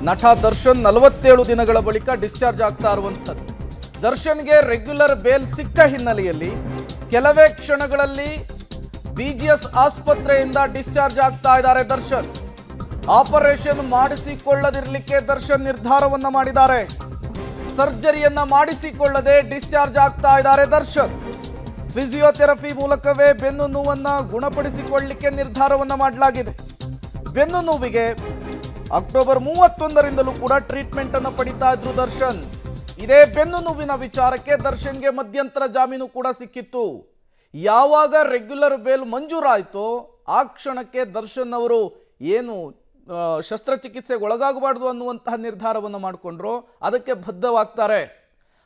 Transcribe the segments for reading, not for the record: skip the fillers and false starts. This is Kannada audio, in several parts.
ನಟ ದರ್ಶನ್ 47 ದಿನಗಳ ಬಳಿಕ ಡಿಸ್ಚಾರ್ಜ್ ಆಗ್ತಾ ಇರುವಂಥದ್ದು. ದರ್ಶನ್ಗೆ ರೆಗ್ಯುಲರ್ ಬೇಲ್ ಸಿಕ್ಕ ಹಿನ್ನೆಲೆಯಲ್ಲಿ ಕೆಲವೇ ಕ್ಷಣಗಳಲ್ಲಿ ಬಿಜಿಎಸ್ ಆಸ್ಪತ್ರೆಯಿಂದ ಡಿಸ್ಚಾರ್ಜ್ ಆಗ್ತಾ ಇದ್ದಾರೆ ದರ್ಶನ್. ಆಪರೇಷನ್ ಮಾಡಿಸಿಕೊಳ್ಳದಿರಲಿಕ್ಕೆ ದರ್ಶನ್ ನಿರ್ಧಾರವನ್ನ ಮಾಡಿದ್ದಾರೆ. ಸರ್ಜರಿಯನ್ನ ಮಾಡಿಸಿಕೊಳ್ಳದೆ ಡಿಸ್ಚಾರ್ಜ್ ಆಗ್ತಾ ಇದ್ದಾರೆ ದರ್ಶನ್. ಫಿಸಿಯೋಥೆರಪಿ ಮೂಲಕವೇ ಬೆನ್ನು ನೋವನ್ನು ಗುಣಪಡಿಸಿಕೊಳ್ಳಲಿಕ್ಕೆ ನಿರ್ಧಾರವನ್ನ ಮಾಡಲಾಗಿದೆ. ಬೆನ್ನು ನೋವಿಗೆ ಅಕ್ಟೋಬರ್ 31ರಿಂದಲೂ ಕೂಡ ಟ್ರೀಟ್ಮೆಂಟ್ ಅನ್ನು ಪಡಿತಾ ಇದ್ರು ದರ್ಶನ್. ಇದೇ ಬೆನ್ನು ನೋವಿನ ವಿಚಾರಕ್ಕೆ ದರ್ಶನ್ಗೆ ಮಧ್ಯಂತರ ಜಾಮೀನು ಕೂಡ ಸಿಕ್ಕಿತ್ತು. ಯಾವಾಗ ರೆಗ್ಯುಲರ್ ಬೇಲ್ ಮಂಜೂರಾಯಿತೋ ಆ ಕ್ಷಣಕ್ಕೆ ದರ್ಶನ್ ಅವರು ಏನು ಶಸ್ತ್ರಚಿಕಿತ್ಸೆಗೆ ಒಳಗಾಗಬಾರ್ದು ಅನ್ನುವಂತಹ ನಿರ್ಧಾರವನ್ನು ಮಾಡಿಕೊಂಡ್ರು, ಅದಕ್ಕೆ ಬದ್ಧವಾಗ್ತಾರೆ.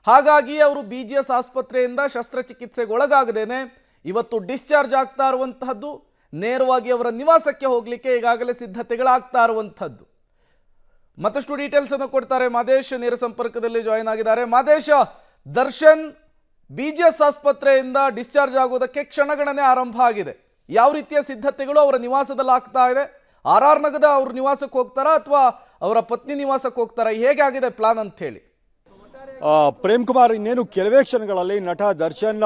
ಹಾಗಾಗಿ ಅವರು ಬಿಜಿಎಸ್ ಆಸ್ಪತ್ರೆಯಿಂದ ಶಸ್ತ್ರಚಿಕಿತ್ಸೆಗೆ ಒಳಗಾಗದೇನೆ ಇವತ್ತು ಡಿಸ್ಚಾರ್ಜ್ ಆಗ್ತಾ ಇರುವಂತಹದ್ದು. ನೇರವಾಗಿ ಅವರ ನಿವಾಸಕ್ಕೆ ಹೋಗಲಿಕ್ಕೆ ಈಗಾಗಲೇ ಸಿದ್ಧತೆಗಳಾಗ್ತಾ ಇರುವಂಥದ್ದು. ಮತ್ತಷ್ಟು ಡೀಟೇಲ್ಸ್ ಅನ್ನು ಕೊಡ್ತಾರೆ ಮಾದೇಶ್, ನೇರ ಸಂಪರ್ಕದಲ್ಲಿ ಜಾಯಿನ್ ಆಗಿದ್ದಾರೆ. ಮಾದೇಶ್, ದರ್ಶನ್ ಬಿಜಿಎಸ್ ಆಸ್ಪತ್ರೆಯಿಂದ ಡಿಸ್ಚಾರ್ಜ್ ಆಗೋದಕ್ಕೆ ಕ್ಷಣಗಣನೆ ಆರಂಭ ಆಗಿದೆ. ಯಾವ ರೀತಿಯ ಸಿದ್ಧತೆಗಳು ಅವರ ನಿವಾಸದಲ್ಲಿ ಆಗ್ತಾ ಇದೆ? ಆರ್ ನಗರದ ಅವ್ರ ನಿವಾಸಕ್ಕೆ ಹೋಗ್ತಾರಾ ಅಥವಾ ಅವರ ಪತ್ನಿ ನಿವಾಸಕ್ಕೆ ಹೋಗ್ತಾರಾ? ಹೇಗೆ ಆಗಿದೆ ಪ್ಲಾನ್ ಅಂತ ಹೇಳಿ? ಪ್ರೇಮ್ ಕುಮಾರ್, ಇನ್ನೇನು ಕೆಲವೇ ಕ್ಷಣಗಳಲ್ಲಿ ನಟ ದರ್ಶನ್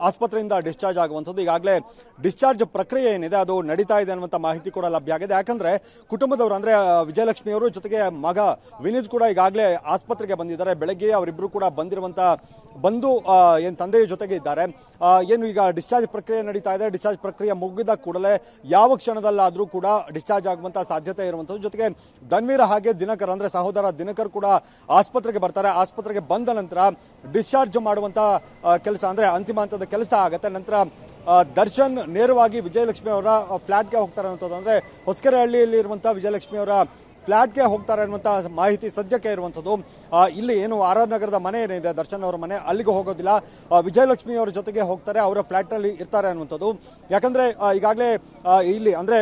ಆಸ್ಪತ್ರೆಯಿಂದ ಡಿಸ್ಚಾರ್ಜ್ ಆಗುವಂಥದ್ದು. ಈಗಾಗಲೇ ಡಿಸ್ಚಾರ್ಜ್ ಪ್ರಕ್ರಿಯೆ ಏನಿದೆ ಅದು ನಡೀತಾ ಇದೆ ಅನ್ನುವಂಥ ಮಾಹಿತಿ ಕೂಡ ಲಭ್ಯ ಆಗಿದೆ. ಯಾಕಂದ್ರೆ ಕುಟುಂಬದವರು ಅಂದ್ರೆ ವಿಜಯಲಕ್ಷ್ಮಿ ಅವರು ಜೊತೆಗೆ ಮಗ ವಿನೀತ್ ಕೂಡ ಈಗಾಗಲೇ ಆಸ್ಪತ್ರೆಗೆ ಬಂದಿದ್ದಾರೆ. ಬೆಳಗ್ಗೆ ಅವರಿಬ್ಬರು ಕೂಡ ಬಂದು ಏನು ತಂದೆಯ ಜೊತೆಗೆ ಇದ್ದಾರೆ. ಏನು ಈಗ ಡಿಸ್ಚಾರ್ಜ್ ಪ್ರಕ್ರಿಯೆ ನಡೀತಾ ಇದೆ. ಡಿಸ್ಚಾರ್ಜ್ ಪ್ರಕ್ರಿಯೆ ಮುಗಿದ ಕೂಡಲೇ ಯಾವ ಕ್ಷಣದಲ್ಲಾದರೂ ಕೂಡ ಡಿಸ್ಚಾರ್ಜ್ ಆಗುವಂಥ ಸಾಧ್ಯತೆ ಇರುವಂಥದ್ದು. ಜೊತೆಗೆ ಧನ್ವೀರ್ ಹಾಗೆ ದಿನಕರ್ ಅಂದ್ರೆ ಸಹೋದರ ದಿನಕರ್ ಕೂಡ ಆಸ್ಪತ್ರೆಗೆ ಬರ್ತಾರೆ. ಆಸ್ಪತ್ರೆಗೆ ಬಂದ ನಂತರ ಡಿಸ್ಚಾರ್ಜ್ ಮಾಡುವಂತ ಕೆಲಸ ಅಂದ್ರೆ ಅಂತಿಮ ಹಂತದ ಕೆಲಸ ಆಗುತ್ತೆ. ನಂತರ ದರ್ಶನ್ ನೇರವಾಗಿ ವಿಜಯಲಕ್ಷ್ಮಿ ಅವರ ಫ್ಲಾಟ್ಗೆ ಹೋಗ್ತಾರೆ ಅನ್ನೋದು, ಅಂದ್ರೆ ಹೊಸಕೆರೆಹಳ್ಳಿಯಲ್ಲಿ ಇರುವಂತಹ ವಿಜಯಲಕ್ಷ್ಮಿ ಅವರ ಫ್ಲಾಟ್ಗೆ ಹೋಗ್ತಾರೆ ಅನ್ನುವಂಥ ಮಾಹಿತಿ ಸದ್ಯಕ್ಕೆ ಇರುವಂಥದ್ದು. ಇಲ್ಲಿ ಏನು ಆರ್ ನಗರದ ಮನೆ ಏನಿದೆ ದರ್ಶನ್ ಅವರ ಮನೆ, ಅಲ್ಲಿಗೆ ಹೋಗೋದಿಲ್ಲ. ವಿಜಯಲಕ್ಷ್ಮಿ ಅವರ ಜೊತೆಗೆ ಹೋಗ್ತಾರೆ, ಅವರ ಫ್ಲಾಟ್ನಲ್ಲಿ ಇರ್ತಾರೆ ಅನ್ನುವಂಥದ್ದು. ಯಾಕಂದ್ರೆ ಈಗಾಗಲೇ ಇಲ್ಲಿ ಅಂದ್ರೆ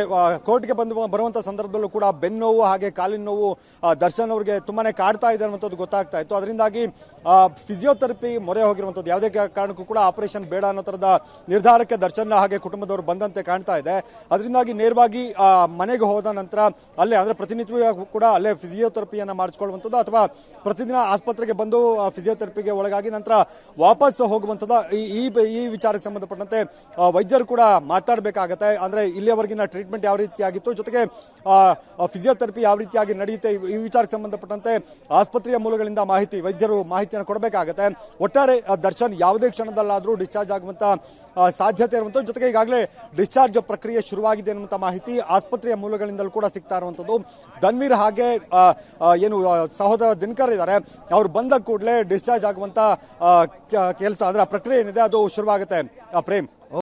ಕೋರ್ಟ್ಗೆ ಬರುವಂಥ ಸಂದರ್ಭದಲ್ಲೂ ಕೂಡ ಬೆನ್ನೋವು ಹಾಗೆ ಕಾಲಿನ ನೋವು ದರ್ಶನ್ ಅವರಿಗೆ ತುಂಬಾನೇ ಕಾಡ್ತಾ ಇದೆ ಅನ್ನುವಂಥದ್ದು ಗೊತ್ತಾಗ್ತಾ ಇತ್ತು. ಅದರಿಂದಾಗಿ ಫಿಸಿಯೋಥೆರಪಿ ಮೊರೆ ಹೋಗಿರುವಂಥದ್ದು. ಯಾವುದೇ ಕಾರಣಕ್ಕೂ ಕೂಡ ಆಪರೇಷನ್ ಬೇಡ ಅನ್ನೋ ಥರದ ನಿರ್ಧಾರಕ್ಕೆ ದರ್ಶನ್ ಹಾಗೆ ಕುಟುಂಬದವರು ಬಂದಂತೆ ಕಾಣ್ತಾ ಇದೆ. ಅದರಿಂದಾಗಿ ನೇರವಾಗಿ ಮನೆಗೆ ಹೋದ ನಂತರ ಅಲ್ಲೇ ಅಂದ್ರೆ ಪ್ರತಿನಿತ್ಯ ಕೂಡ ಅಲ್ಲೇ ಫಿಸಿಯೋಥೆರಪಿಯನ್ನು ಮಾಡಿಸ್ಕೊಳ್ಳುವಂಥದ್ದು ಅಥವಾ ಪ್ರತಿದಿನ ಆಸ್ಪತ್ರೆಗೆ ಬಂದು ಫಿಸಿಯೋಥೆರಪಿಗೆ ಒಳಗಾಗಿ ನಂತರ ವಾಪಸ್ ಹೋಗುವಂಥದ್ದು. ಈ ವಿಚಾರಕ್ಕೆ ಸಂಬಂಧಪಟ್ಟಂತೆ ವೈದ್ಯರು ಕೂಡ ಮಾತಾಡಬೇಕಾಗತ್ತೆ. ಅಂದ್ರೆ ಇಲ್ಲಿಯವರೆಗಿನ ಟ್ರೀಟ್ಮೆಂಟ್ ಯಾವ ರೀತಿಯಾಗಿತ್ತು, ಜೊತೆಗೆ ಫಿಸಿಯೋಥೆರಪಿ ಯಾವ ರೀತಿಯಾಗಿ ನಡೆಯುತ್ತೆ, ಈ ವಿಚಾರಕ್ಕೆ ಸಂಬಂಧಪಟ್ಟಂತೆ ಆಸ್ಪತ್ರೆಯ ಮೂಲಗಳಿಂದ ವೈದ್ಯರು ಮಾಹಿತಿಯನ್ನು ಕೊಡಬೇಕಾಗತ್ತೆ. ಒಟ್ಟಾರೆ ದರ್ಶನ್ ಯಾವುದೇ ಕ್ಷಣದಲ್ಲಾದರೂ ಡಿಸ್ಚಾರ್ಜ್ ಆಗುವಂತ ಸಾಧ್ಯತೆ ಇರುವಂಥದ್ದು. ಜೊತೆಗೆ ಈಗಾಗಲೇ ಡಿಸ್ಚಾರ್ಜ್ ಪ್ರಕ್ರಿಯೆ ಶುರುವಾಗಿದೆ ಅನ್ನುವಂಥ ಮಾಹಿತಿ ಆಸ್ಪತ್ರೆಯ ಮೂಲಗಳಿಂದಲೂ ಕೂಡ ಸಿಗ್ತಾ ಇರುವಂಥದ್ದು. ಧನ್ವೀರ್ ಹಾಗೆ ಏನು ಸಹೋದರ ದಿನಕರ್ ಇದ್ದಾರೆ, ಅವ್ರು ಬಂದ ಕೂಡಲೇ ಡಿಸ್ಚಾರ್ಜ್ ಆಗುವಂತ ಕೆಲಸ ಅಂದ್ರೆ ಪ್ರಕ್ರಿಯೆ ಏನಿದೆ ಅದು ಶುರುವಾಗುತ್ತೆ. ಪ್ರೇಮ್.